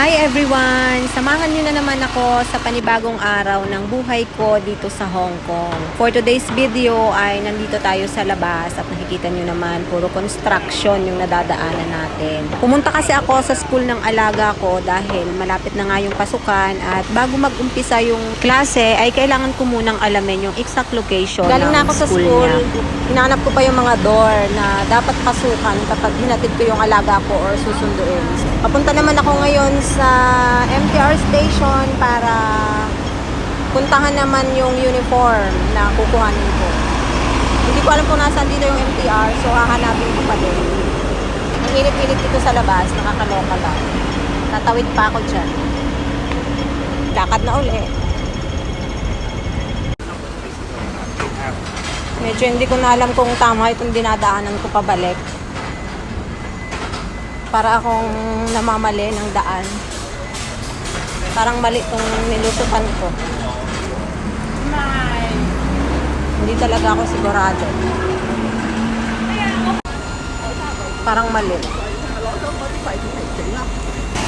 Hi everyone! Samahan niyo na naman ako sa panibagong araw ng buhay ko dito sa Hong Kong. For today's video ay nandito tayo sa labas at nakikita niyo naman puro construction yung nadadaanan natin. Pumunta kasi ako sa school ng alaga ko dahil malapit na nga yung pasukan at bago mag-umpisa yung klase ay kailangan ko munang alamin yung exact location Galing na ng ako sa school school, niya. hinahanap ko pa yung mga door na dapat pasukan kapag hinatid ko yung alaga ko or susunduin. Papunta naman ako ngayon sa MTR station para puntahan naman yung uniform na kukuhanin ko. Hindi ko alam kung nasaan dito yung MTR, so hahanapin ko pa din. Ang init-init dito sa labas, nakakaloka lang. Tatawid pa ako dyan. Lakad na uli. Medyo hindi ko na alam kung tama itong dinadaanan ko pabalik. Para akong namamali ng daan. Parang mali itong nilusutan ko. Hindi talaga ako sigurado. Parang mali.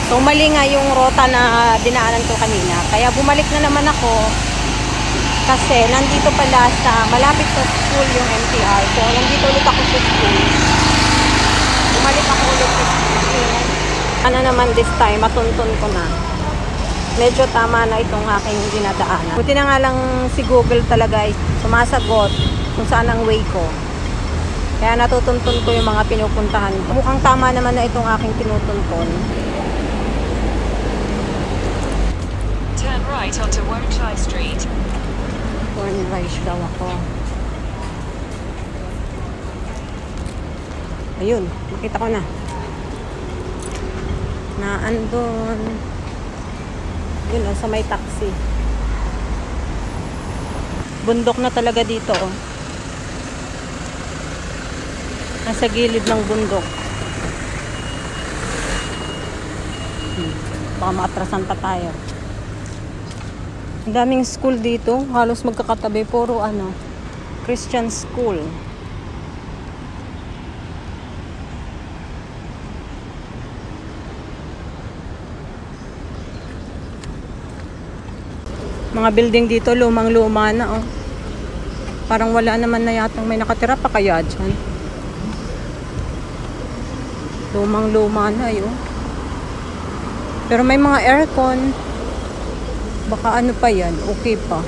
So mali nga yung rota na dinaanan ko kanina. Kaya bumalik na naman ako. Kasi nandito pala sa malapit sa school yung MTR. So nandito ulit ako sa school. Bumalik ako ulit sa school. Ano naman this time, matuntun ko na. Medyo tama na itong aking dinadaanan. Buti na nga lang si Google talaga ay sumasagot kung saan ang way ko. Kaya natutuntun ko yung mga pinupuntahan ko. Mukhang tama naman na itong aking tinutuntun. Turn right onto Wong Chai Street. Turn right daw ako. Ayun, makita ko na. Na andun. Yun o, sa may taxi. Bundok na talaga dito o. Nasa gilid ng bundok. Baka maatrasan pa tayo. Ang daming school dito. Halos magkakatabi. Puro Christian school. Mga building dito, lumang-luma na, oh. Parang wala naman na yatang may nakatira pa kaya dyan. Lumang-luma na, yun. Pero may mga aircon. Baka ano pa yan, okay pa.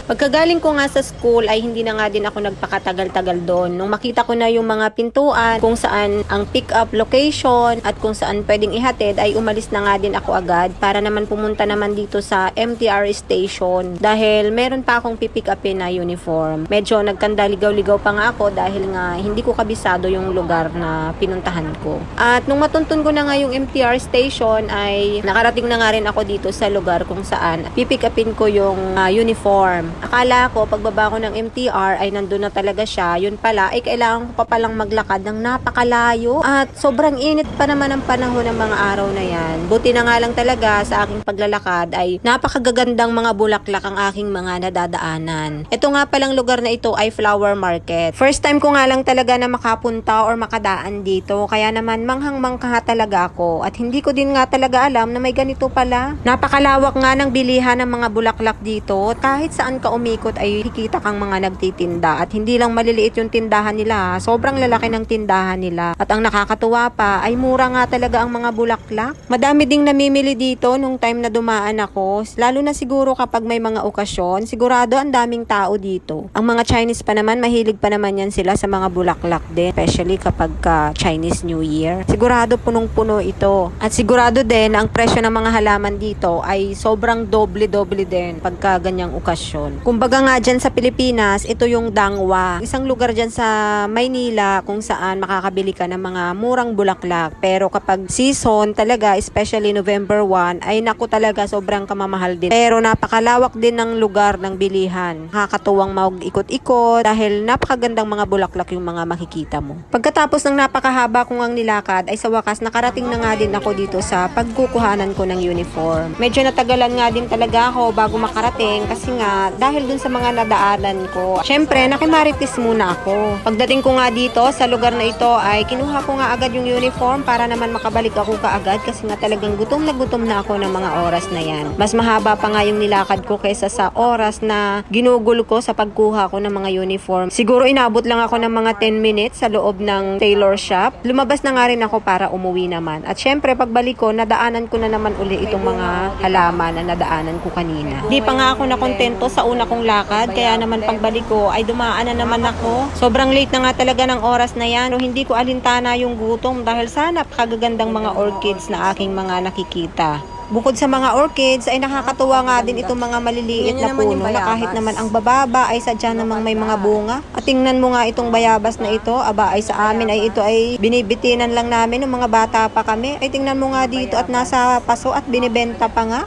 Pagkagaling ko nga sa school ay hindi na nga din ako nagpakatagal-tagal doon. Nung makita ko na yung mga pintuan, kung saan ang pick-up location at kung saan pwedeng ihatid, ay umalis na nga din ako agad para naman pumunta naman dito sa MTR station dahil meron pa akong pipick upin na uniform. Medyo nagkandaligaw-ligaw pa nga ako dahil nga hindi ko kabisado yung lugar na pinuntahan ko. At nung matuntun ko na nga yung MTR station ay nakarating na nga rin ako dito sa lugar kung saan pipick upin ko yung uniform. Akala ko, pagbaba ko ng MTR ay nandun na talaga siya. Yun pala, ay kailangan ko pa palang maglakad ng napakalayo. At sobrang init pa naman ang panahon ng mga araw na yan. Buti na nga lang talaga sa aking paglalakad ay napakagagandang mga bulaklak ang aking mga nadadaanan. Ito nga palang lugar na ito ay flower market. First time ko nga lang talaga na makapunta or makadaan dito. Kaya naman manghang-mangha talaga ako. At hindi ko din nga talaga alam na may ganito pala. Napakalawak nga ng bilihan ng mga bulaklak dito. Kahit saan ka umikot ay kikita kang mga nagtitinda at hindi lang maliliit yung tindahan nila, sobrang lalaki ng tindahan nila at ang nakakatuwa pa ay mura nga talaga ang mga bulaklak. Madami ding namimili dito nung time na dumaan ako, lalo na siguro kapag may mga okasyon, sigurado ang daming tao dito. Ang mga Chinese pa naman, mahilig pa naman yan sila sa mga bulaklak din, especially kapag Chinese New Year. Sigurado punong-puno ito at sigurado din ang presyo ng mga halaman dito ay sobrang doble-doble din pagka ganyang okasyon. Kumbaga nga dyan sa Pilipinas, ito yung Dangwa. Isang lugar dyan sa Maynila kung saan makakabili ka ng mga murang bulaklak. Pero kapag season talaga, especially November 1, ay naku talaga sobrang kamamahal din. Pero napakalawak din ng lugar ng bilihan. Nakakatuwang mag-ikot-ikot dahil napakagandang mga bulaklak yung mga makikita mo. Pagkatapos ng napakahaba kong ang nilakad, ay sa wakas nakarating na nga din ako dito sa pagkukuhanan ko ng uniform. Medyo natagalan nga din talaga ako bago makarating kasi nga dahil dun sa mga nadaanan ko. Syempre, nakimarites muna ako. Pagdating ko nga dito sa lugar na ito ay kinuha ko nga agad yung uniform para naman makabalik ako kaagad kasi nga talagang gutom na ako ng mga oras na yan. Mas mahaba pa nga yung nilakad ko kaysa sa oras na ginugol ko sa pagkuha ko ng mga uniform. Siguro inabot lang ako ng mga 10 minutes sa loob ng tailor shop. Lumabas na nga rin ako para umuwi naman. At syempre, pagbalik ko, nadaanan ko na naman uli itong mga halaman na nadaanan ko kanina. Di pa nga ako nakontento sa una kong lakad, kaya naman pagbalik ko ay dumaan na naman ako. Sobrang late na nga talaga ng oras na yan, o hindi ko alintana yung gutom dahil sa napakagagandang mga orchids na aking mga nakikita. Bukod sa mga orchids ay nakakatuwa nga din itong mga maliliit na puno na kahit naman ang bababa ay sadya namang may mga bunga. At tingnan mo nga itong bayabas na ito, aba ay sa amin ay ito ay binibitinan lang namin ng mga bata pa kami. Ay tingnan mo nga dito at nasa paso at binibenta pa nga.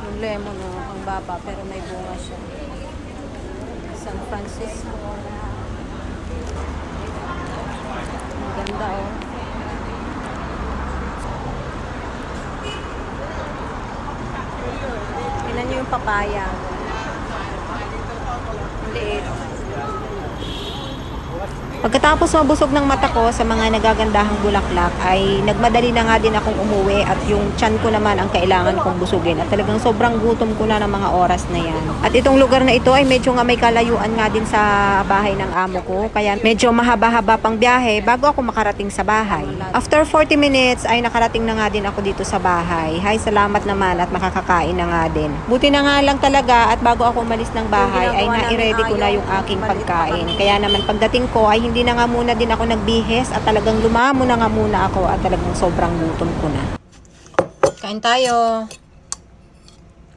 Yung lemon, ang baba, pero may bunga siya. San Francisco. Ang ganda, oh. Tingnan niyo yung papaya. Ang liit. Pagkatapos mabusog ng mata ko sa mga nagagandahang bulaklak ay nagmadali na nga din akong umuwi at yung tiyan ko naman ang kailangan kong busugin at talagang sobrang gutom ko na ng mga oras na yan. At itong lugar na ito ay medyo nga may kalayuan nga din sa bahay ng amo ko kaya medyo mahaba-haba pang biyahe bago ako makarating sa bahay. After 40 minutes ay nakarating na nga din ako dito sa bahay. Hay, salamat naman at makakakain na nga din. Buti na nga lang talaga at bago ako umalis ng bahay ay na-ready ko na yung aking pagkain. Kaya naman pagdating ko ay hindi na nga muna din ako nagbihes at talagang lumamo na nga muna ako at talagang sobrang gutom ko na. Kain tayo.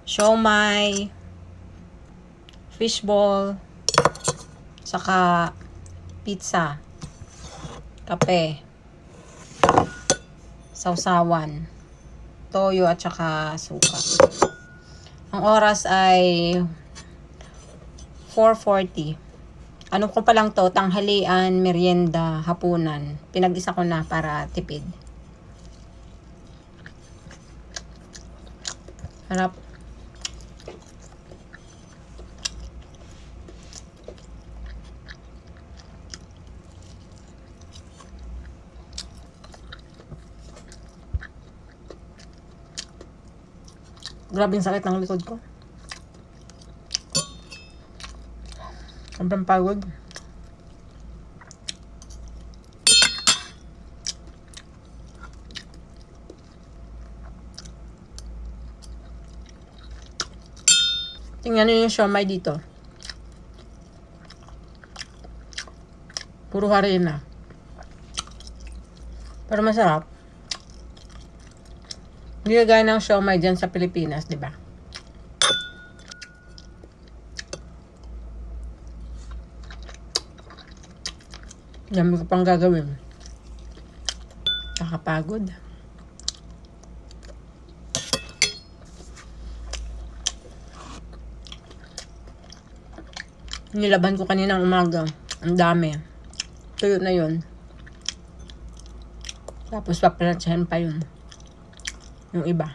Siomai. Fishball. Saka pizza. Kape. Sausawan. Toyo at saka suka. Ang oras ay 4:40. Ano ko pa lang to, tanghalian, merienda, hapunan. Pinag-isa ko na para tipid. Harap. Grabe yung sakit ng likod ko. Sobrang pagod. Tingnan nyo yung siomai dito. Puro harina. Pero masarap. Hindi gaya ng siomai dyan sa Pilipinas, di ba? Dami ko pang gagawin. Nakakapagod. Nilaban ko kaninang umaga. Ang dami. Tuyo na yun. Tapos papalatsyahin pa yun. Yung iba.